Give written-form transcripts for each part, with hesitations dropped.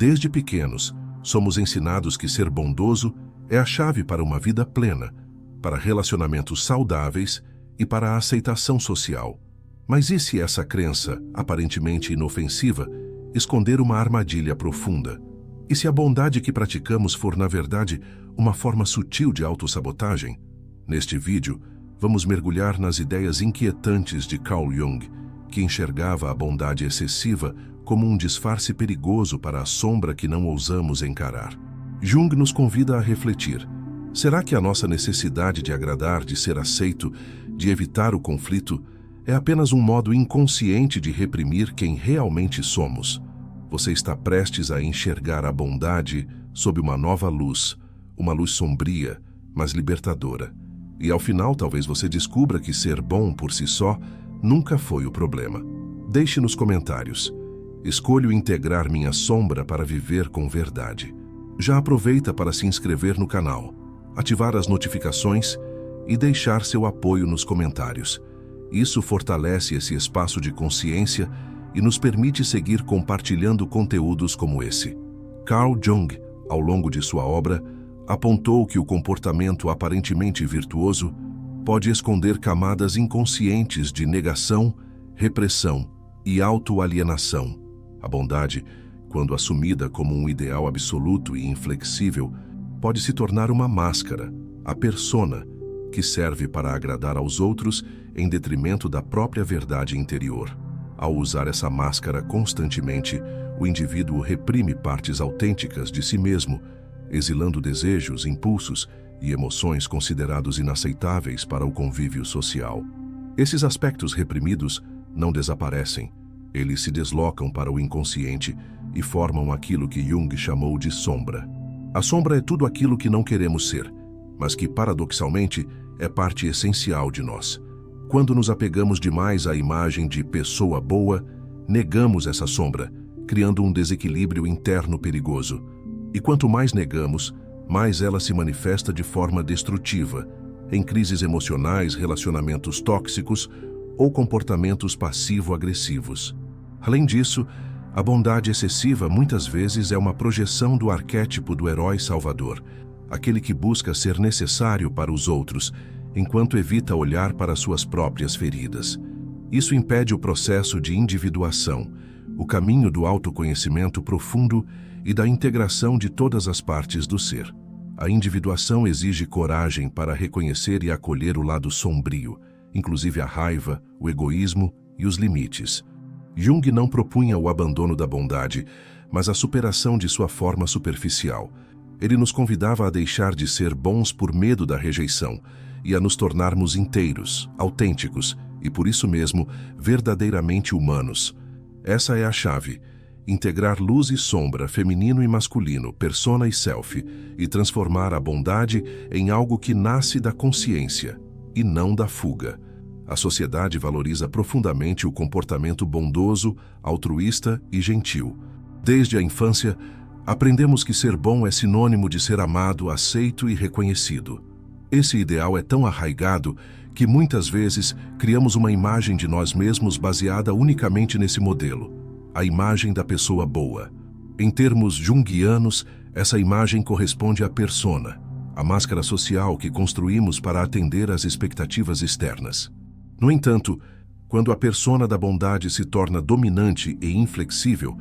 Desde pequenos, somos ensinados que ser bondoso é a chave para uma vida plena, para relacionamentos saudáveis e para a aceitação social. Mas e se essa crença, aparentemente inofensiva, esconder uma armadilha profunda? E se a bondade que praticamos for, na verdade, uma forma sutil de autossabotagem? Neste vídeo, vamos mergulhar nas ideias inquietantes de Carl Jung, que enxergava a bondade excessiva como um disfarce perigoso para a sombra que não ousamos encarar. Jung nos convida a refletir. Será que a nossa necessidade de agradar, de ser aceito, de evitar o conflito, é apenas um modo inconsciente de reprimir quem realmente somos? Você está prestes a enxergar a bondade sob uma nova luz, uma luz sombria, mas libertadora. E ao final talvez você descubra que ser bom por si só nunca foi o problema. Deixe nos comentários. Escolho integrar minha sombra para viver com verdade. Já aproveita para se inscrever no canal, ativar as notificações e deixar seu apoio nos comentários. Isso fortalece esse espaço de consciência e nos permite seguir compartilhando conteúdos como esse. Carl Jung, ao longo de sua obra, apontou que o comportamento aparentemente virtuoso pode esconder camadas inconscientes de negação, repressão e autoalienação. A bondade, quando assumida como um ideal absoluto e inflexível, pode se tornar uma máscara, a persona, que serve para agradar aos outros em detrimento da própria verdade interior. Ao usar essa máscara constantemente, o indivíduo reprime partes autênticas de si mesmo, exilando desejos, impulsos e emoções considerados inaceitáveis para o convívio social. Esses aspectos reprimidos não desaparecem. Eles se deslocam para o inconsciente e formam aquilo que Jung chamou de sombra. A sombra é tudo aquilo que não queremos ser, mas que, paradoxalmente, é parte essencial de nós. Quando nos apegamos demais à imagem de pessoa boa, negamos essa sombra, criando um desequilíbrio interno perigoso. E quanto mais negamos, mais ela se manifesta de forma destrutiva, em crises emocionais, relacionamentos tóxicos ou comportamentos passivo-agressivos. Além disso, a bondade excessiva muitas vezes é uma projeção do arquétipo do herói salvador, aquele que busca ser necessário para os outros, enquanto evita olhar para suas próprias feridas. Isso impede o processo de individuação, o caminho do autoconhecimento profundo e da integração de todas as partes do ser. A individuação exige coragem para reconhecer e acolher o lado sombrio, inclusive a raiva, o egoísmo e os limites. Jung não propunha o abandono da bondade, mas a superação de sua forma superficial. Ele nos convidava a deixar de ser bons por medo da rejeição e a nos tornarmos inteiros, autênticos e, por isso mesmo, verdadeiramente humanos. Essa é a chave: integrar luz e sombra, feminino e masculino, persona e self, e transformar a bondade em algo que nasce da consciência e não da fuga. A sociedade valoriza profundamente o comportamento bondoso, altruísta e gentil. Desde a infância, aprendemos que ser bom é sinônimo de ser amado, aceito e reconhecido. Esse ideal é tão arraigado que muitas vezes criamos uma imagem de nós mesmos baseada unicamente nesse modelo, a imagem da pessoa boa. Em termos junguianos, essa imagem corresponde à persona, a máscara social que construímos para atender às expectativas externas. No entanto, quando a persona da bondade se torna dominante e inflexível,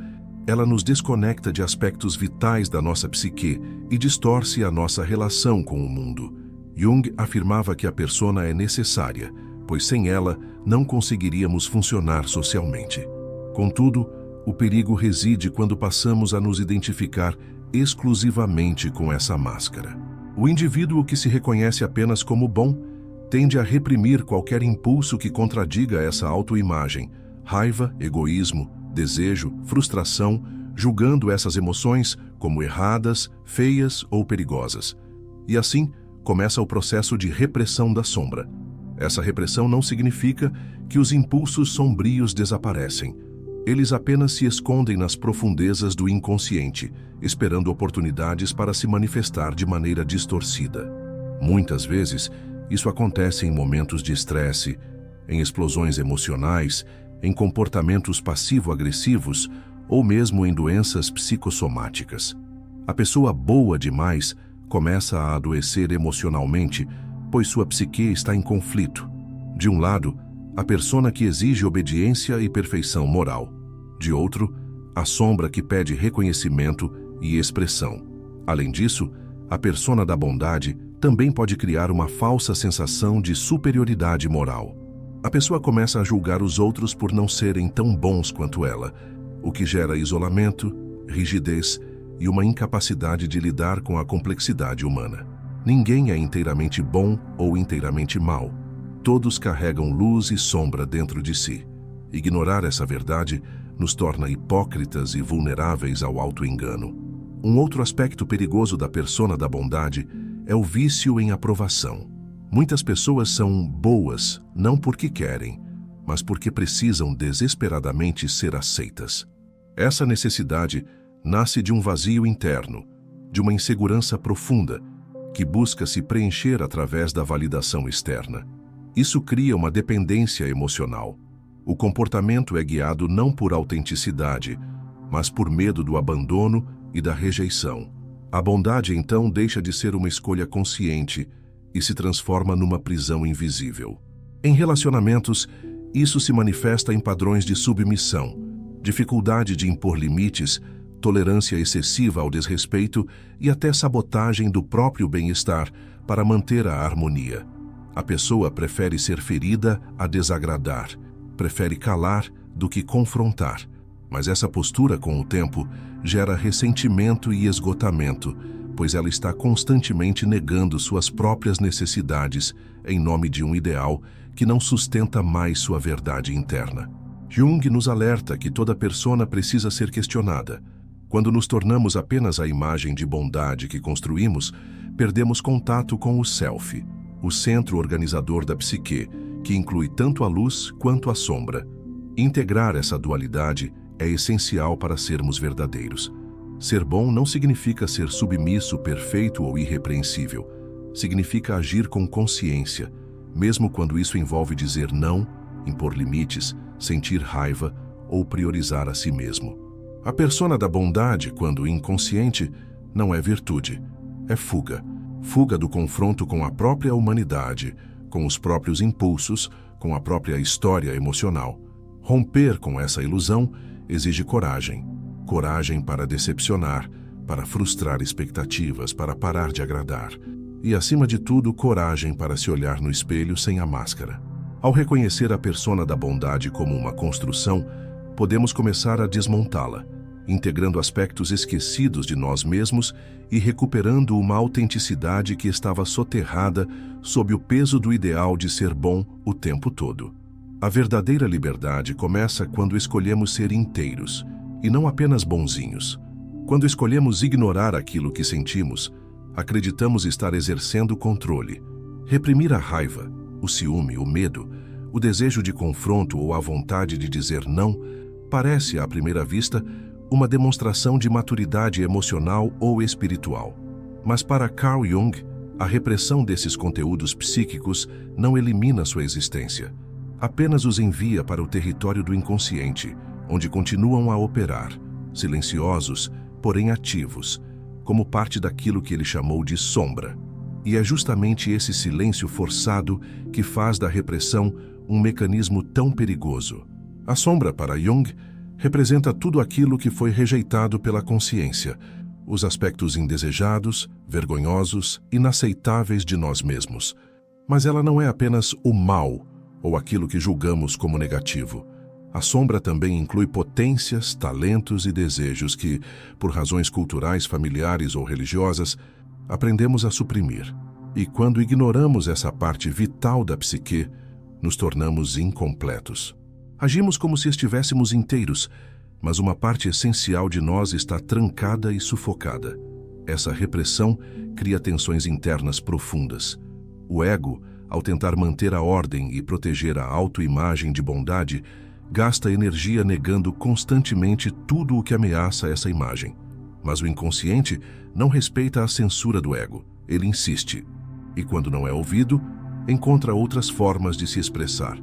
ela nos desconecta de aspectos vitais da nossa psique e distorce a nossa relação com o mundo. Jung afirmava que a persona é necessária, pois sem ela não conseguiríamos funcionar socialmente. Contudo, o perigo reside quando passamos a nos identificar exclusivamente com essa máscara. O indivíduo que se reconhece apenas como bom tende a reprimir qualquer impulso que contradiga essa autoimagem, raiva, egoísmo, desejo, frustração, julgando essas emoções como erradas, feias ou perigosas. E assim, começa o processo de repressão da sombra. Essa repressão não significa que os impulsos sombrios desaparecem. Eles apenas se escondem nas profundezas do inconsciente, esperando oportunidades para se manifestar de maneira distorcida. Muitas vezes, isso acontece em momentos de estresse, em explosões emocionais, em comportamentos passivo-agressivos ou mesmo em doenças psicossomáticas. A pessoa boa demais começa a adoecer emocionalmente, pois sua psique está em conflito. De um lado, a persona que exige obediência e perfeição moral. De outro, a sombra que pede reconhecimento e expressão. Além disso, a persona da bondade também pode criar uma falsa sensação de superioridade moral. A pessoa começa a julgar os outros por não serem tão bons quanto ela, o que gera isolamento, rigidez e uma incapacidade de lidar com a complexidade humana. Ninguém é inteiramente bom ou inteiramente mau. Todos carregam luz e sombra dentro de si. Ignorar essa verdade nos torna hipócritas e vulneráveis ao auto-engano. Um outro aspecto perigoso da persona da bondade é o vício em aprovação. Muitas pessoas são boas não porque querem, mas porque precisam desesperadamente ser aceitas. Essa necessidade nasce de um vazio interno, de uma insegurança profunda, que busca se preencher através da validação externa. Isso cria uma dependência emocional. O comportamento é guiado não por autenticidade, mas por medo do abandono e da rejeição. A bondade, então, deixa de ser uma escolha consciente e se transforma numa prisão invisível. Em relacionamentos, isso se manifesta em padrões de submissão, dificuldade de impor limites, tolerância excessiva ao desrespeito e até sabotagem do próprio bem-estar para manter a harmonia. A pessoa prefere ser ferida a desagradar, prefere calar do que confrontar. Mas essa postura, com o tempo, gera ressentimento e esgotamento, pois ela está constantemente negando suas próprias necessidades em nome de um ideal que não sustenta mais sua verdade interna. Jung nos alerta que toda persona precisa ser questionada. Quando nos tornamos apenas a imagem de bondade que construímos, perdemos contato com o self, o centro organizador da psique, que inclui tanto a luz quanto a sombra. Integrar essa dualidade é essencial para sermos verdadeiros. Ser bom não significa ser submisso, perfeito ou irrepreensível. Significa agir com consciência, mesmo quando isso envolve dizer não, impor limites, sentir raiva ou priorizar a si mesmo. A persona da bondade, quando inconsciente, não é virtude, é fuga. Fuga do confronto com a própria humanidade, com os próprios impulsos, com a própria história emocional. Romper com essa ilusão exige coragem. Coragem para decepcionar, para frustrar expectativas, para parar de agradar. E, acima de tudo, coragem para se olhar no espelho sem a máscara. Ao reconhecer a persona da bondade como uma construção, podemos começar a desmontá-la, integrando aspectos esquecidos de nós mesmos e recuperando uma autenticidade que estava soterrada sob o peso do ideal de ser bom o tempo todo. A verdadeira liberdade começa quando escolhemos ser inteiros, e não apenas bonzinhos. Quando escolhemos ignorar aquilo que sentimos, acreditamos estar exercendo controle. Reprimir a raiva, o ciúme, o medo, o desejo de confronto ou a vontade de dizer não, parece, à primeira vista, uma demonstração de maturidade emocional ou espiritual. Mas para Carl Jung, a repressão desses conteúdos psíquicos não elimina sua existência. Apenas os envia para o território do inconsciente, onde continuam a operar, silenciosos, porém ativos, como parte daquilo que ele chamou de sombra. E é justamente esse silêncio forçado que faz da repressão um mecanismo tão perigoso. A sombra, para Jung, representa tudo aquilo que foi rejeitado pela consciência, os aspectos indesejados, vergonhosos, inaceitáveis de nós mesmos. Mas ela não é apenas o mal, ou aquilo que julgamos como negativo. A sombra também inclui potências, talentos e desejos que, por razões culturais, familiares ou religiosas, aprendemos a suprimir. E quando ignoramos essa parte vital da psique, nos tornamos incompletos. Agimos como se estivéssemos inteiros, mas uma parte essencial de nós está trancada e sufocada. Essa repressão cria tensões internas profundas. O ego, ao tentar manter a ordem e proteger a autoimagem de bondade, gasta energia negando constantemente tudo o que ameaça essa imagem. Mas o inconsciente não respeita a censura do ego. Ele insiste. E quando não é ouvido, encontra outras formas de se expressar,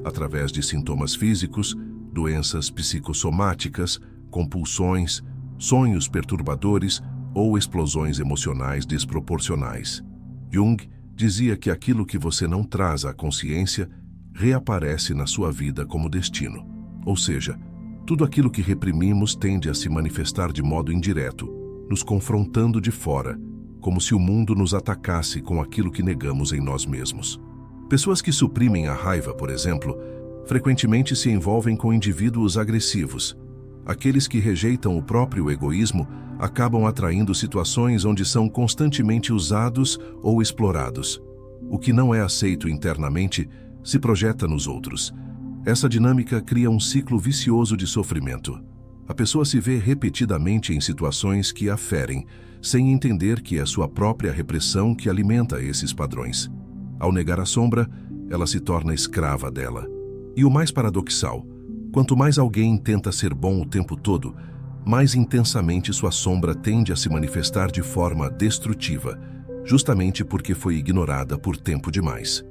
através de sintomas físicos, doenças psicossomáticas, compulsões, sonhos perturbadores ou explosões emocionais desproporcionais. Jung dizia que aquilo que você não traz à consciência reaparece na sua vida como destino. Ou seja, tudo aquilo que reprimimos tende a se manifestar de modo indireto, nos confrontando de fora, como se o mundo nos atacasse com aquilo que negamos em nós mesmos. Pessoas que suprimem a raiva, por exemplo, frequentemente se envolvem com indivíduos agressivos. Aqueles que rejeitam o próprio egoísmo acabam atraindo situações onde são constantemente usados ou explorados. O que não é aceito internamente se projeta nos outros. Essa dinâmica cria um ciclo vicioso de sofrimento. A pessoa se vê repetidamente em situações que a ferem, sem entender que é sua própria repressão que alimenta esses padrões. Ao negar a sombra, ela se torna escrava dela. E o mais paradoxal, quanto mais alguém tenta ser bom o tempo todo, mais intensamente sua sombra tende a se manifestar de forma destrutiva, justamente porque foi ignorada por tempo demais.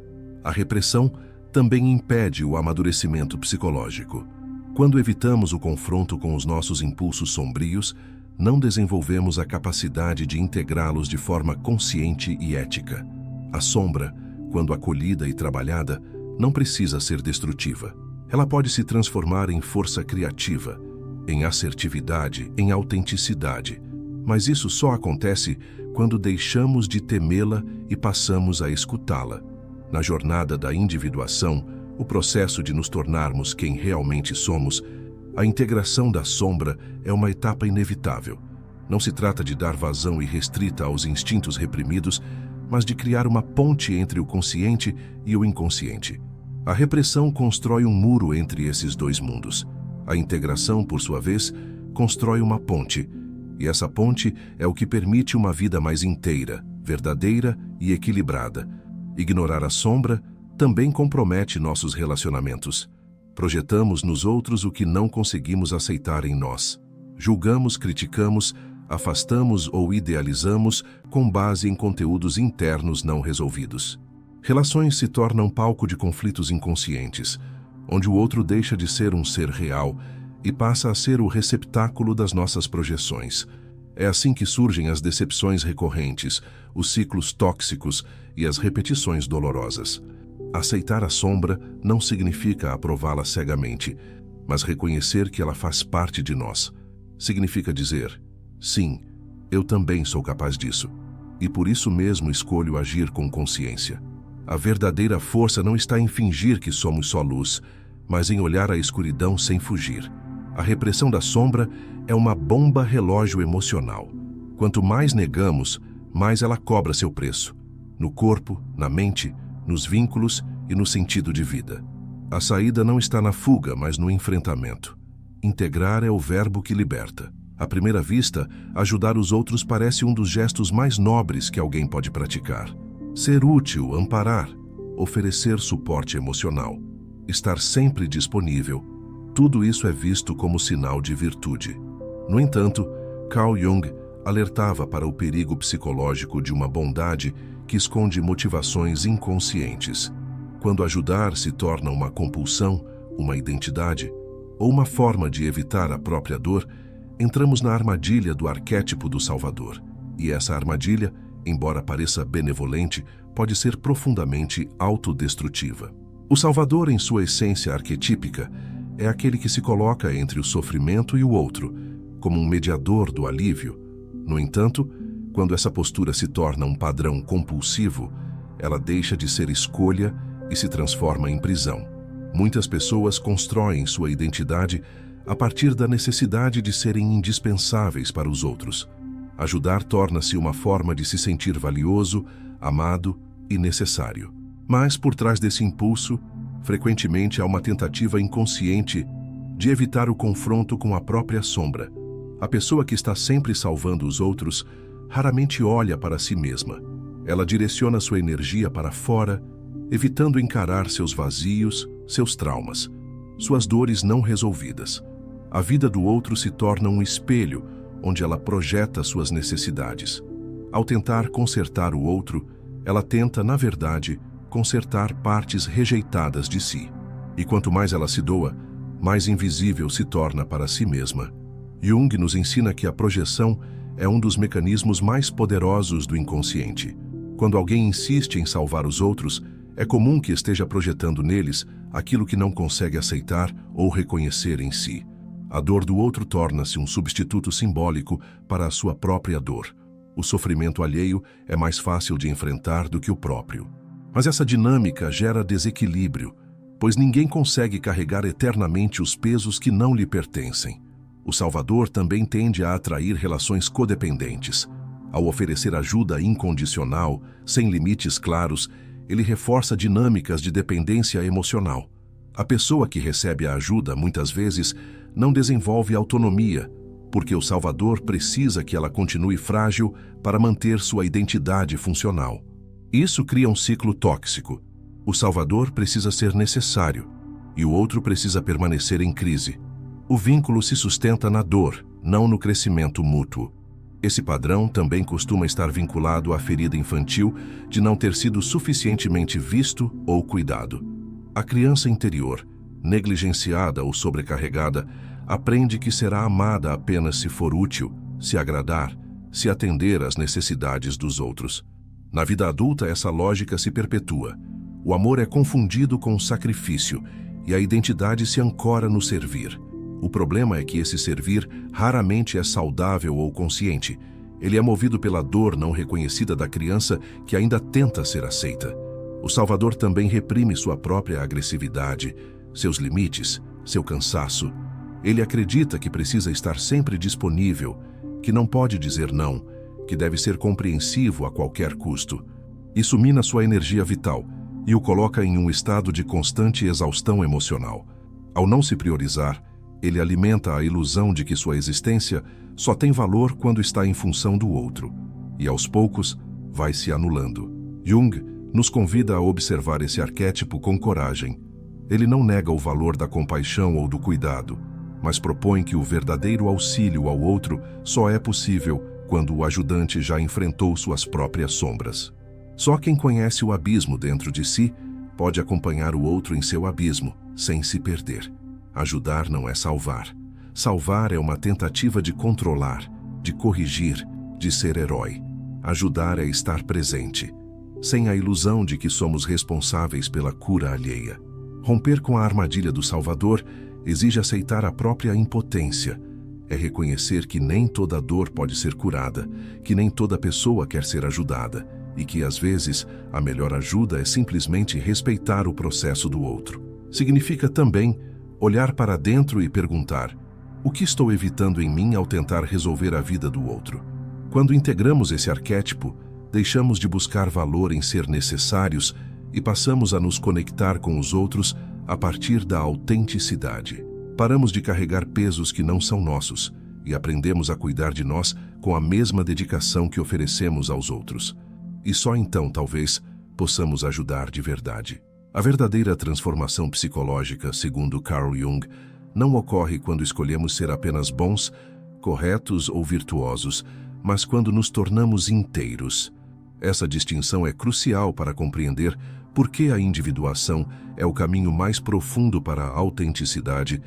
A repressão também impede o amadurecimento psicológico. Quando evitamos o confronto com os nossos impulsos sombrios, não desenvolvemos a capacidade de integrá-los de forma consciente e ética. A sombra, quando acolhida e trabalhada, não precisa ser destrutiva. Ela pode se transformar em força criativa, em assertividade, em autenticidade. Mas isso só acontece quando deixamos de temê-la e passamos a escutá-la. Na jornada da individuação, o processo de nos tornarmos quem realmente somos, a integração da sombra é uma etapa inevitável. Não se trata de dar vazão irrestrita aos instintos reprimidos, mas de criar uma ponte entre o consciente e o inconsciente. A repressão constrói um muro entre esses dois mundos. A integração, por sua vez, constrói uma ponte. E essa ponte é o que permite uma vida mais inteira, verdadeira e equilibrada. Ignorar a sombra também compromete nossos relacionamentos. Projetamos nos outros o que não conseguimos aceitar em nós. Julgamos, criticamos, afastamos ou idealizamos com base em conteúdos internos não resolvidos. Relações se tornam palco de conflitos inconscientes, onde o outro deixa de ser um ser real e passa a ser o receptáculo das nossas projeções. É assim que surgem as decepções recorrentes, os ciclos tóxicos e as repetições dolorosas. Aceitar a sombra não significa aprová-la cegamente, mas reconhecer que ela faz parte de nós. Significa dizer: sim, eu também sou capaz disso, e por isso mesmo escolho agir com consciência. A verdadeira força não está em fingir que somos só luz, mas em olhar a escuridão sem fugir. A repressão da sombra é uma bomba relógio emocional. Quanto mais negamos, mais ela cobra seu preço. No corpo, na mente, nos vínculos e no sentido de vida. A saída não está na fuga, mas no enfrentamento. Integrar é o verbo que liberta. À primeira vista, ajudar os outros parece um dos gestos mais nobres que alguém pode praticar. Ser útil, amparar, oferecer suporte emocional, estar sempre disponível, tudo isso é visto como sinal de virtude. No entanto, Carl Jung alertava para o perigo psicológico de uma bondade que esconde motivações inconscientes. Quando ajudar se torna uma compulsão, uma identidade, ou uma forma de evitar a própria dor, entramos na armadilha do arquétipo do Salvador. E essa armadilha, embora pareça benevolente, pode ser profundamente autodestrutiva. O Salvador, em sua essência arquetípica, é aquele que se coloca entre o sofrimento e o outro, como um mediador do alívio. No entanto, quando essa postura se torna um padrão compulsivo, ela deixa de ser escolha e se transforma em prisão. Muitas pessoas constroem sua identidade a partir da necessidade de serem indispensáveis para os outros. Ajudar torna-se uma forma de se sentir valioso, amado e necessário. Mas, por trás desse impulso, frequentemente há uma tentativa inconsciente de evitar o confronto com a própria sombra. A pessoa que está sempre salvando os outros raramente olha para si mesma. Ela direciona sua energia para fora, evitando encarar seus vazios, seus traumas, suas dores não resolvidas. A vida do outro se torna um espelho onde ela projeta suas necessidades. Ao tentar consertar o outro, ela tenta, na verdade, consertar partes rejeitadas de si. E quanto mais ela se doa, mais invisível se torna para si mesma. Jung nos ensina que a projeção é um dos mecanismos mais poderosos do inconsciente. Quando alguém insiste em salvar os outros, é comum que esteja projetando neles aquilo que não consegue aceitar ou reconhecer em si. A dor do outro torna-se um substituto simbólico para a sua própria dor. O sofrimento alheio é mais fácil de enfrentar do que o próprio. Mas essa dinâmica gera desequilíbrio, pois ninguém consegue carregar eternamente os pesos que não lhe pertencem. O Salvador também tende a atrair relações codependentes. Ao oferecer ajuda incondicional, sem limites claros, ele reforça dinâmicas de dependência emocional. A pessoa que recebe a ajuda, muitas vezes, não desenvolve autonomia, porque o Salvador precisa que ela continue frágil para manter sua identidade funcional. Isso cria um ciclo tóxico. O Salvador precisa ser necessário, e o outro precisa permanecer em crise. O vínculo se sustenta na dor, não no crescimento mútuo. Esse padrão também costuma estar vinculado à ferida infantil de não ter sido suficientemente visto ou cuidado. A criança interior, negligenciada ou sobrecarregada, aprende que será amada apenas se for útil, se agradar, se atender às necessidades dos outros. Na vida adulta, essa lógica se perpetua. O amor é confundido com sacrifício e a identidade se ancora no servir. O problema é que esse servir raramente é saudável ou consciente. Ele é movido pela dor não reconhecida da criança que ainda tenta ser aceita. O Salvador também reprime sua própria agressividade, seus limites, seu cansaço. Ele acredita que precisa estar sempre disponível, que não pode dizer não, que deve ser compreensivo a qualquer custo. Isso mina sua energia vital e o coloca em um estado de constante exaustão emocional. Ao não se priorizar, ele alimenta a ilusão de que sua existência só tem valor quando está em função do outro, e aos poucos vai se anulando. Jung nos convida a observar esse arquétipo com coragem. Ele não nega o valor da compaixão ou do cuidado, mas propõe que o verdadeiro auxílio ao outro só é possível quando o ajudante já enfrentou suas próprias sombras. Só quem conhece o abismo dentro de si pode acompanhar o outro em seu abismo, sem se perder. Ajudar não é salvar. Salvar é uma tentativa de controlar, de corrigir, de ser herói. Ajudar é estar presente, sem a ilusão de que somos responsáveis pela cura alheia. Romper com a armadilha do Salvador exige aceitar a própria impotência. É reconhecer que nem toda dor pode ser curada, que nem toda pessoa quer ser ajudada, e que, às vezes, a melhor ajuda é simplesmente respeitar o processo do outro. Significa também olhar para dentro e perguntar: o que estou evitando em mim ao tentar resolver a vida do outro? Quando integramos esse arquétipo, deixamos de buscar valor em ser necessários e passamos a nos conectar com os outros a partir da autenticidade. Paramos de carregar pesos que não são nossos e aprendemos a cuidar de nós com a mesma dedicação que oferecemos aos outros. E só então, talvez, possamos ajudar de verdade. A verdadeira transformação psicológica, segundo Carl Jung, não ocorre quando escolhemos ser apenas bons, corretos ou virtuosos, mas quando nos tornamos inteiros. Essa distinção é crucial para compreender por que a individuação é o caminho mais profundo para a autenticidade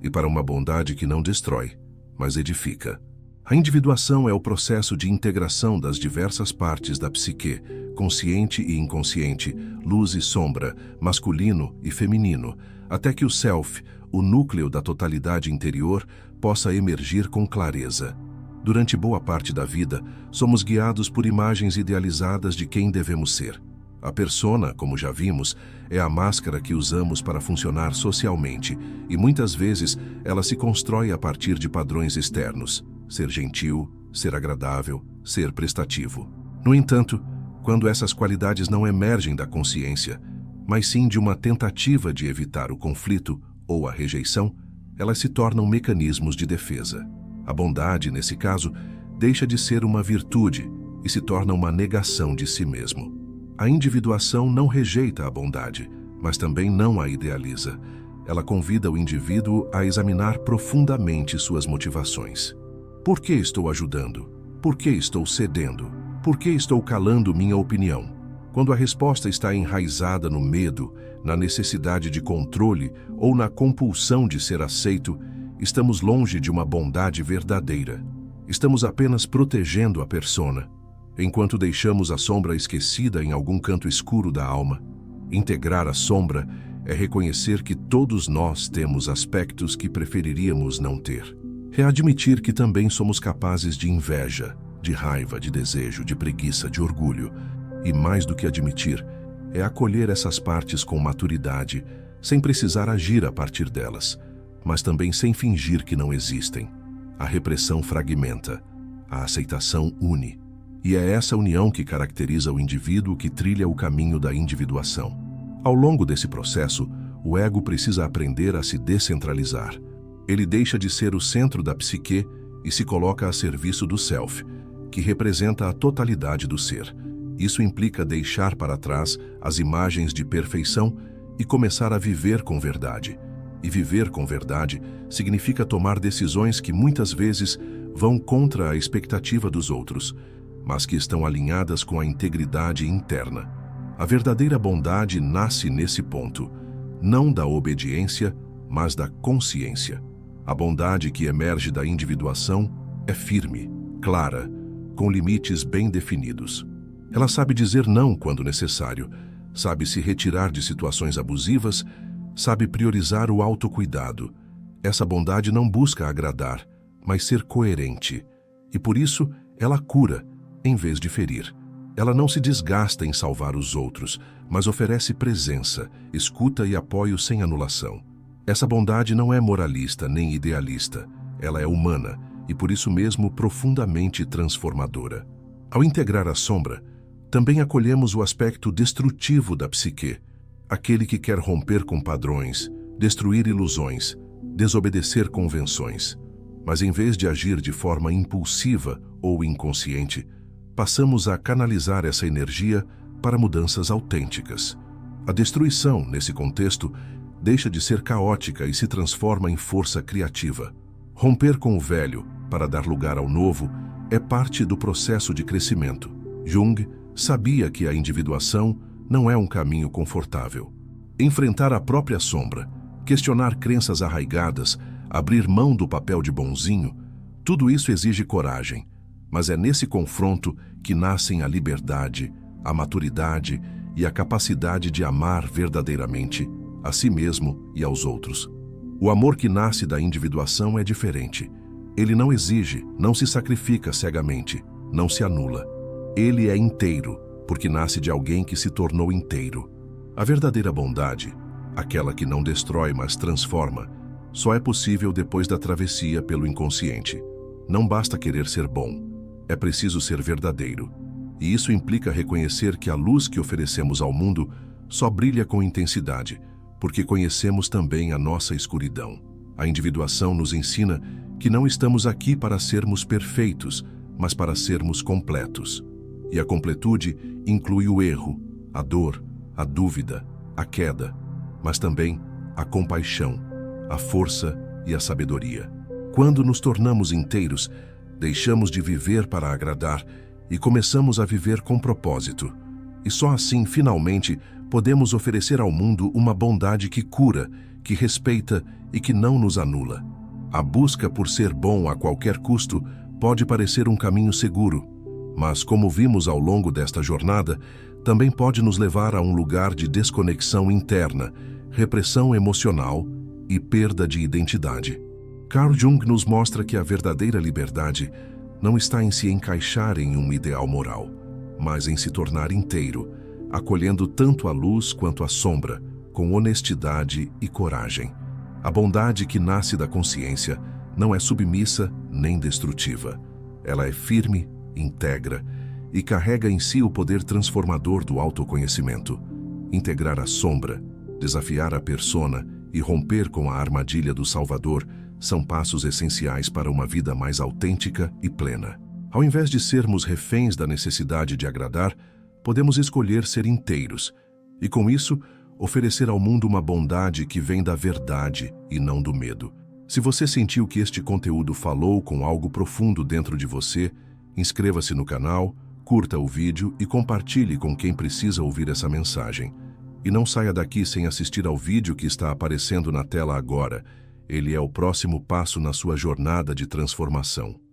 e para uma bondade que não destrói, mas edifica. A individuação é o processo de integração das diversas partes da psique, consciente e inconsciente, luz e sombra, masculino e feminino, até que o self, o núcleo da totalidade interior, possa emergir com clareza. Durante boa parte da vida, somos guiados por imagens idealizadas de quem devemos ser. A persona, como já vimos, é a máscara que usamos para funcionar socialmente, e muitas vezes ela se constrói a partir de padrões externos: ser gentil, ser agradável, ser prestativo. No entanto, quando essas qualidades não emergem da consciência, mas sim de uma tentativa de evitar o conflito ou a rejeição, elas se tornam mecanismos de defesa. A bondade, nesse caso, deixa de ser uma virtude e se torna uma negação de si mesmo. A individuação não rejeita a bondade, mas também não a idealiza. Ela convida o indivíduo a examinar profundamente suas motivações. Por que estou ajudando? Por que estou cedendo? Por que estou calando minha opinião? Quando a resposta está enraizada no medo, na necessidade de controle ou na compulsão de ser aceito, estamos longe de uma bondade verdadeira. Estamos apenas protegendo a persona, enquanto deixamos a sombra esquecida em algum canto escuro da alma. Integrar a sombra é reconhecer que todos nós temos aspectos que preferiríamos não ter. É admitir que também somos capazes de inveja, de raiva, de desejo, de preguiça, de orgulho. E mais do que admitir, é acolher essas partes com maturidade, sem precisar agir a partir delas, mas também sem fingir que não existem. A repressão fragmenta, a aceitação une. E é essa união que caracteriza o indivíduo que trilha o caminho da individuação. Ao longo desse processo, o ego precisa aprender a se descentralizar. Ele deixa de ser o centro da psique e se coloca a serviço do self, que representa a totalidade do ser. Isso implica deixar para trás as imagens de perfeição e começar a viver com verdade. E viver com verdade significa tomar decisões que muitas vezes vão contra a expectativa dos outros, mas que estão alinhadas com a integridade interna. A verdadeira bondade nasce nesse ponto, não da obediência, mas da consciência. A bondade que emerge da individuação é firme, clara, com limites bem definidos. Ela sabe dizer não quando necessário, sabe se retirar de situações abusivas, sabe priorizar o autocuidado. Essa bondade não busca agradar, mas ser coerente. E por isso, ela cura, em vez de ferir. Ela não se desgasta em salvar os outros, mas oferece presença, escuta e apoio sem anulação. Essa bondade não é moralista nem idealista. Ela é humana e, por isso mesmo, profundamente transformadora. Ao integrar a sombra, também acolhemos o aspecto destrutivo da psique, aquele que quer romper com padrões, destruir ilusões, desobedecer convenções. Mas em vez de agir de forma impulsiva ou inconsciente, passamos a canalizar essa energia para mudanças autênticas. A destruição, nesse contexto, deixa de ser caótica e se transforma em força criativa. Romper com o velho para dar lugar ao novo é parte do processo de crescimento. Jung sabia que a individuação não é um caminho confortável. Enfrentar a própria sombra, questionar crenças arraigadas, abrir mão do papel de bonzinho, tudo isso exige coragem, mas é nesse confronto que nascem a liberdade, a maturidade e a capacidade de amar verdadeiramente a si mesmo e aos outros. O amor que nasce da individuação é diferente. Ele não exige, não se sacrifica cegamente, não se anula. Ele é inteiro, porque nasce de alguém que se tornou inteiro. A verdadeira bondade, aquela que não destrói, mas transforma, só é possível depois da travessia pelo inconsciente. Não basta querer ser bom, é preciso ser verdadeiro. E isso implica reconhecer que a luz que oferecemos ao mundo só brilha com intensidade, porque conhecemos também a nossa escuridão. A individuação nos ensina que não estamos aqui para sermos perfeitos, mas para sermos completos. E a completude inclui o erro, a dor, a dúvida, a queda, mas também a compaixão, a força e a sabedoria. Quando nos tornamos inteiros, deixamos de viver para agradar e começamos a viver com propósito. E só assim, finalmente, podemos oferecer ao mundo uma bondade que cura, que respeita e que não nos anula. A busca por ser bom a qualquer custo pode parecer um caminho seguro, mas, como vimos ao longo desta jornada, também pode nos levar a um lugar de desconexão interna, repressão emocional e perda de identidade. Carl Jung nos mostra que a verdadeira liberdade não está em se encaixar em um ideal moral, mas em se tornar inteiro, acolhendo tanto a luz quanto a sombra, com honestidade e coragem. A bondade que nasce da consciência não é submissa nem destrutiva. Ela é firme, integra e carrega em si o poder transformador do autoconhecimento. Integrar a sombra, desafiar a persona e romper com a armadilha do Salvador são passos essenciais para uma vida mais autêntica e plena. Ao invés de sermos reféns da necessidade de agradar, podemos escolher ser inteiros e, com isso, oferecer ao mundo uma bondade que vem da verdade e não do medo. Se você sentiu que este conteúdo falou com algo profundo dentro de você, inscreva-se no canal, curta o vídeo e compartilhe com quem precisa ouvir essa mensagem. E não saia daqui sem assistir ao vídeo que está aparecendo na tela agora. ele é o próximo passo na sua jornada de transformação.